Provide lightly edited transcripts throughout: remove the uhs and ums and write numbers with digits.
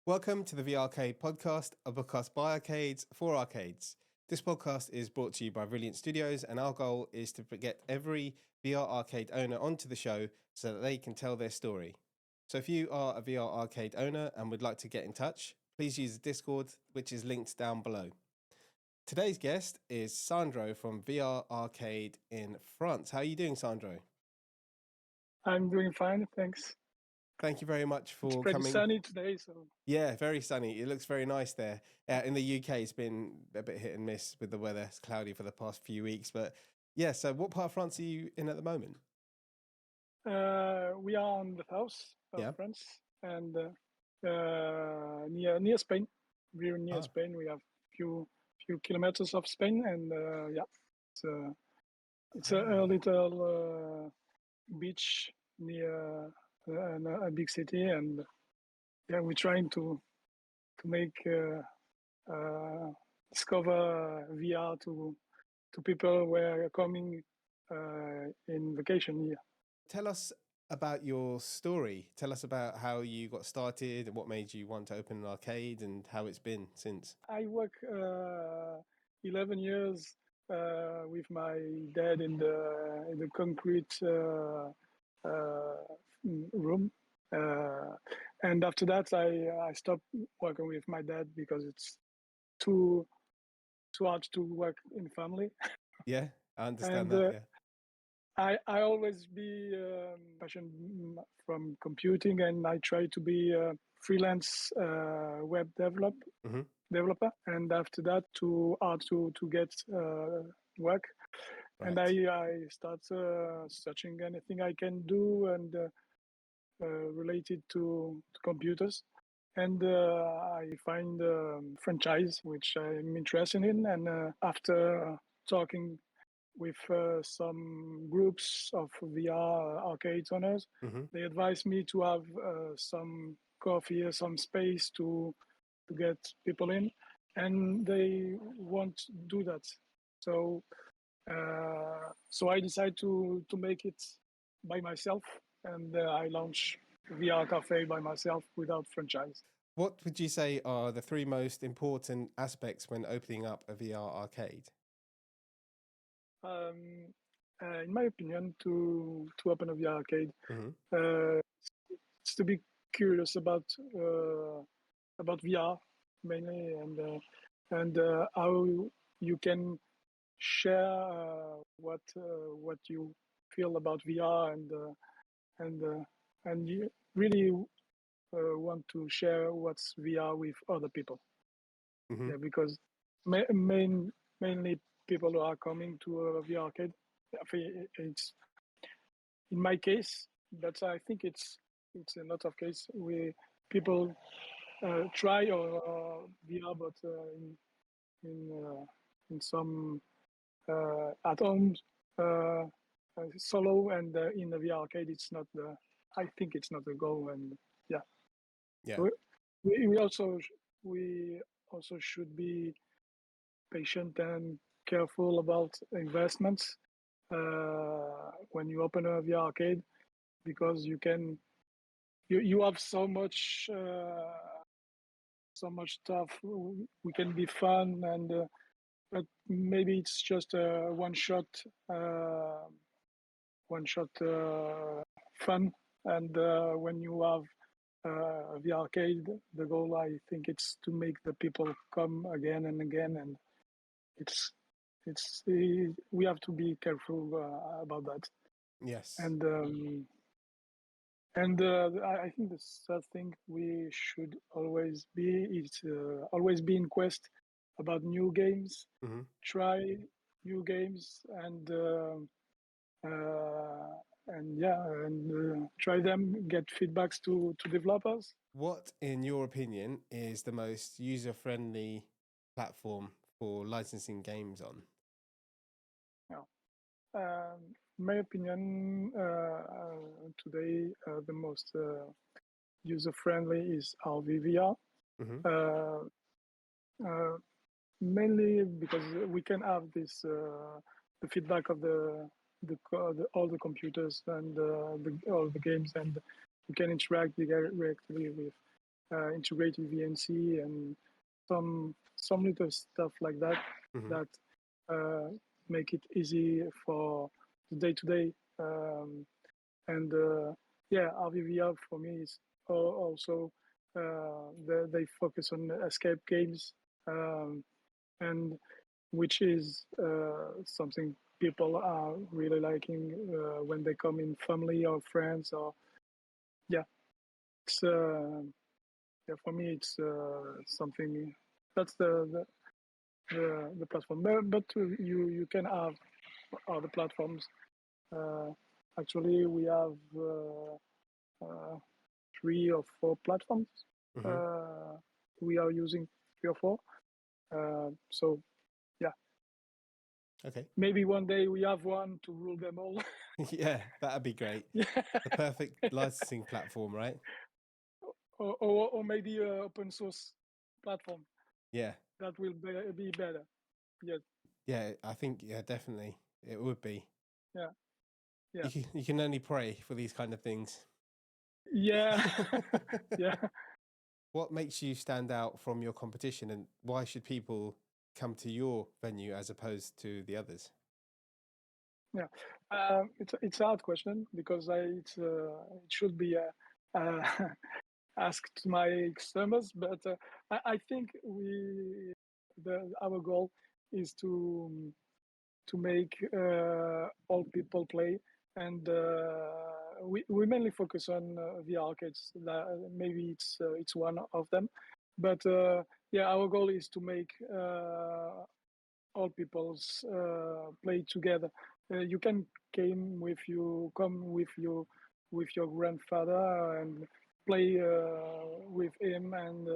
Welcome to the VRCade Podcast, a podcast by arcades for arcades. This podcast is brought to you by VRilliant Studios, and our goal is to get every VR arcade owner onto the show so that they can tell their story. So if you are a VR arcade owner and would like to get in touch, please use the Discord, which is linked down below. Today's guest is Sandro from VR Arcade in France. How are you doing, Sandro? I'm doing fine, thanks. Thank you very much It's for pretty coming. sunny today, so Yeah, very sunny. It looks very nice there. In the UK, it's been a bit hit and miss with the weather. It's cloudy for the past few weeks. But yeah, so what part of France are you in at the moment? we are on the south of Yeah. France and near Spain. We're near Spain. We have few kilometers of Spain, and it's a little beach near a big city, and we're trying to make discover VR to people who are coming in vacation here. Tell us about your story. Tell us about how you got started and what made you want to open an arcade and how it's been since. I work 11 years with my dad in the concrete room, and after that I stopped working with my dad because it's too hard to work in family. Yeah, I understand And that. Yeah. I always be passionate from computing, and I try to be a freelance web developer. And after that, too hard to get work. Right. And I start searching anything I can do and related to computers. And I find franchise which I'm interested in. And after talking with some groups of VR arcade owners, they advised me to have some coffee or some space to get people in, and they won't do that. So I decided to make it by myself, and I launched VR Café by myself without franchise. What would you say are the three most important aspects when opening up a VR arcade? In my opinion, to open a VR arcade, it's to be curious about VR mainly, and how you can share what you feel about VR, and you really want to share what's VR with other people. Yeah, because mainly people who are coming to a VR arcade, it's in my case, but I think it's a lot of cases where people try VR, but in some at home solo, and in the VR arcade, it's not the. I think it's not the goal, and yeah. So we also should be patient and careful about investments when you open a VR arcade, because you have so much stuff. We can be fun, and but maybe it's just a one shot fun. And when you have the arcade, the goal, I think, it's to make the people come again and again, and we have to be careful about that. Yes. And I think the third thing we should always be in quest about new games, try new games, and try them, get feedbacks to developers. What, in your opinion, is the most user-friendly platform for licensing games on? In my opinion, today the most user-friendly is ARVI VR. Mainly because we can have this the feedback of all the computers and all the games, and we can interact directly integrated VNC and some little stuff like that that make it easy for the day-to-day. And ARVI VR for me is also they focus on escape games, and which is something people are really liking when they come in family or friends or it's for me it's something that's the platform, but you can have other platforms. Actually we have 3 or 4 platforms. We are using 3 or 4, so okay, maybe one day we have one to rule them all. yeah, that'd be great. The perfect licensing platform, right? Or maybe an open source platform. Yeah, that will be better. yeah, I think definitely it would be. Yeah. You can only pray for these kind of things. Yeah. What makes you stand out from your competition, and why should people come to your venue as opposed to the others? Yeah, it's a hard question because it should be asked to my customers, but I think our goal is to make all people play, and we mainly focus on VR arcades. Maybe it's one of them, but our goal is to make all people's play together. You can come with your grandfather and play with him, and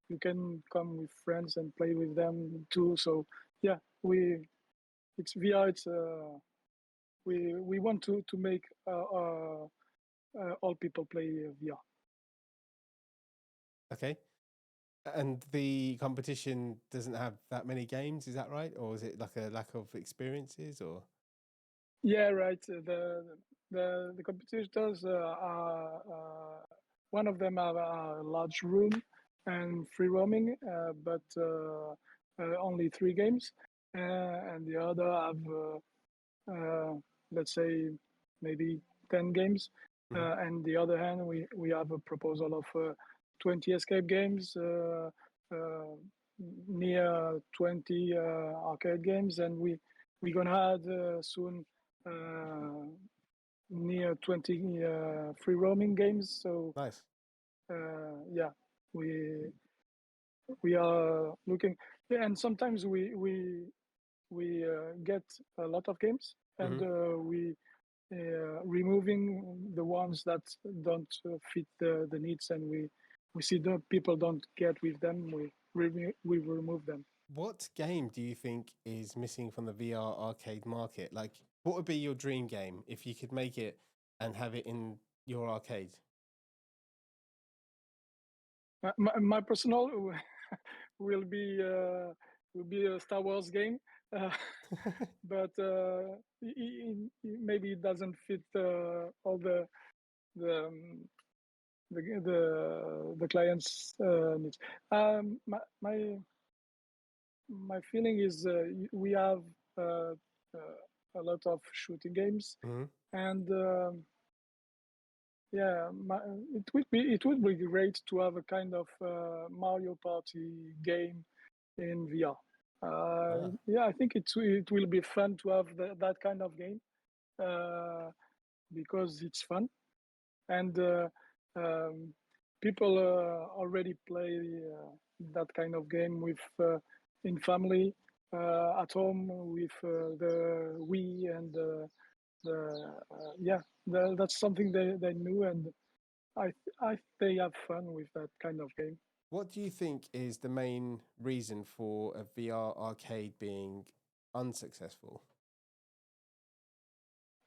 you can come with friends and play with them too. So it's VR. It's we want to make all people play VR. Okay. And the competition doesn't have that many games, is that right? Or is it like a lack of experiences, or? Yeah, right. The competitors are one of them have a large room and free roaming, but only 3 games, and the other have let's say maybe 10 games. And the other hand, we have a proposal of 20 escape games, near 20 arcade games, and we're gonna add soon near 20 free roaming games. So Nice. we are looking, and sometimes we get a lot of games, and we removing the ones that don't fit the needs, and we see the people don't get with them, we remove them. What game do you think is missing from the VR arcade market? Like, what would be your dream game if you could make it and have it in your arcade? My personal will be a Star Wars game, but maybe it doesn't fit all the clients' needs. My feeling is we have a lot of shooting games, and it would be great to have a kind of Mario Party game in VR. I think it will be fun to have that kind of game because it's fun, and people already play that kind of game with in family at home with the Wii, and that's something they knew, and I they have fun with that kind of game. What do you think is the main reason for a VR arcade being unsuccessful?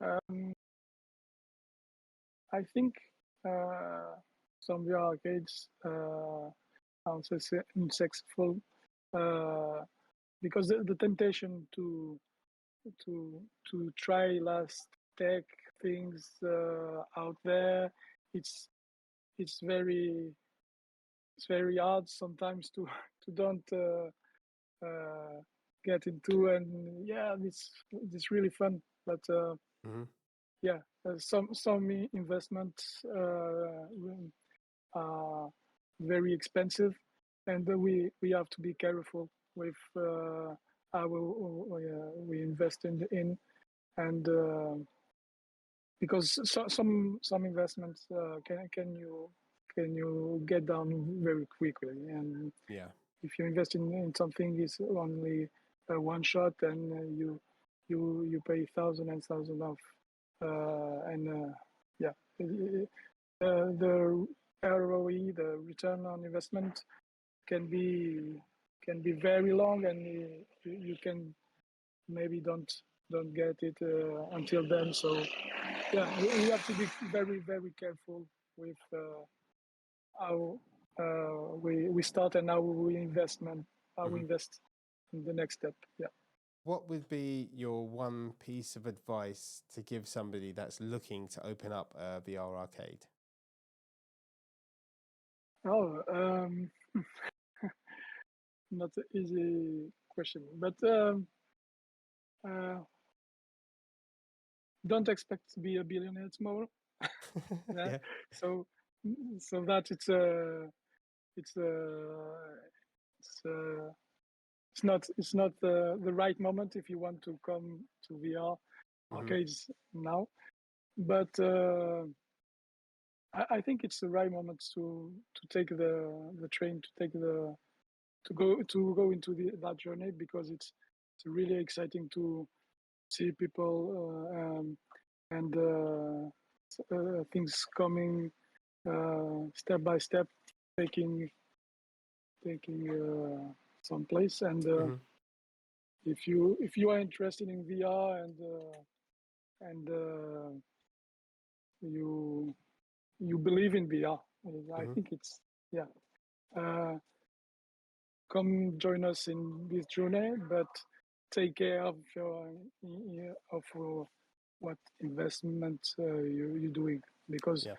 I think some VR arcades are unsuccessful because the temptation to try last tech things out there, it's very it's very hard sometimes to don't get into, and yeah, it's really fun, but Hmm. yeah, some investments are very expensive, and we have to be careful with how we invest in and because some investments can you get down very quickly, and Yeah. if you invest in something is only one shot, and you pay thousand and thousand of and yeah, the ROE, the return on investment, can be very long, and you can maybe don't get it until then. So yeah, we have to be very very careful with how we start and how we Hmm. invest in the next step. Yeah. What would be your one piece of advice to give somebody that's looking to open up a VR arcade? Oh, not an easy question, but uh, don't expect to be a billionaire tomorrow. Yeah. Yeah. So that it's uh, it's uh, it's not the right moment if you want to come to VR Hmm. arcades now. But I think it's the right moment to take the train, to take the to go into that journey, because it's really exciting to see people and things coming step by step, taking some place. And Hmm. if you are interested in VR and you believe in VR, I Hmm. think it's yeah. Uh, Come join us in this journey, but take care of your what investment you're doing, because Yeah.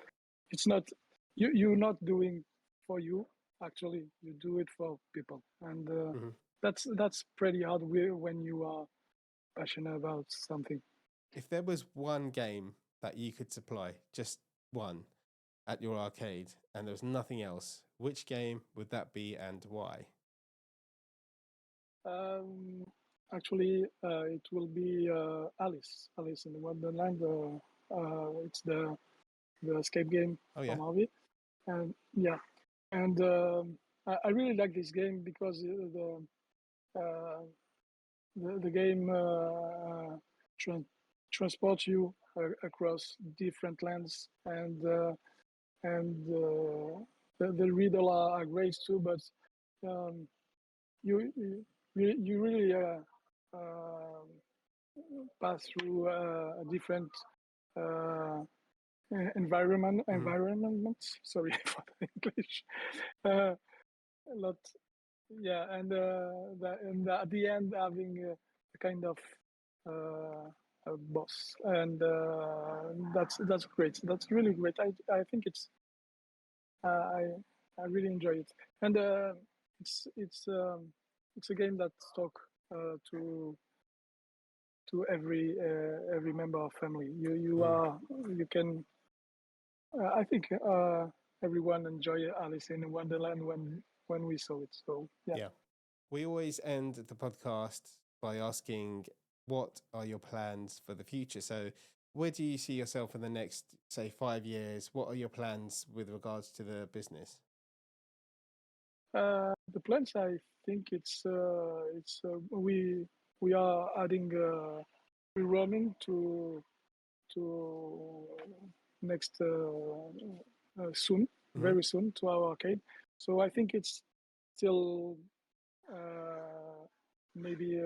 it's not you're not doing for you. Actually, you do it for people, and Hmm. that's pretty hard when you are passionate about something. If there was one game that you could supply, just one, at your arcade, and there was nothing else, which game would that be and why? Um, Actually, it will be Alice in the Wonderland. It's the escape game Oh, yeah. from ARVI, and yeah, and I really like this game because uh, the game tra- transports you across different lands, and the riddle are great too, but um, you really pass through a different uh, Hmm. environment. Sorry for the English. A lot, yeah, and at the end having a kind of a boss, and that's great. That's really great. I think I I really enjoy it, and it's it's um, it's a game that talk to every member of family. Mm. You can I think everyone enjoyed Alice in Wonderland when we saw it. So yeah. Yeah. We always end the podcast by asking, what are your plans for the future? So, where do you see yourself in the next, say, 5 years? What are your plans with regards to the business? The plans, I think we are adding free roaming to next soon, Hmm. very soon, to our arcade. So I think it's still uh, maybe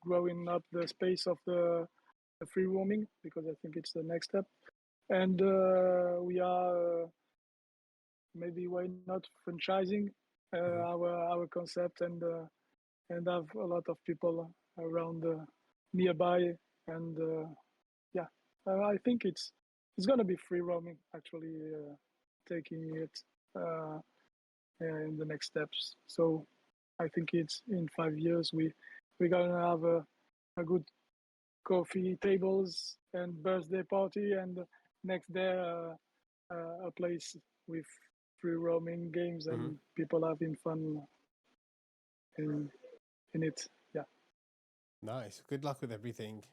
growing up the space of the free roaming, because I think it's the next step. And we are maybe why not franchising Hmm. our concept, and have a lot of people around nearby, and yeah, I think it's gonna be free roaming, actually, taking it. in the next steps. So I think it's in 5 years we're gonna have a good coffee tables and birthday party, and next day a place with free roaming games Hmm. and people having fun in it. Yeah, Nice. Good luck with everything.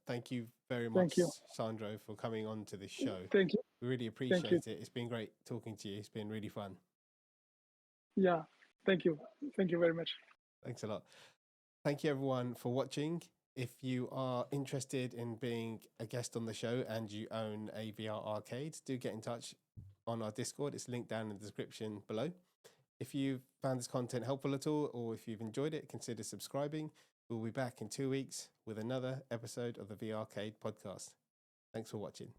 Thank you very much, thank you, Sandro, for coming on to this show. thank you, We really thank you. appreciate it. It's been great talking to you. It's been really fun. Yeah, thank you very much. Thanks a lot. Thank you, everyone, for watching. If you are interested in being a guest on the show and you own a VR arcade, do get in touch on our Discord. It's linked down in the description below. If you've found this content helpful at all, or if you've enjoyed it, consider subscribing. We'll be back in 2 weeks with another episode of the VRCade Podcast. Thanks for watching.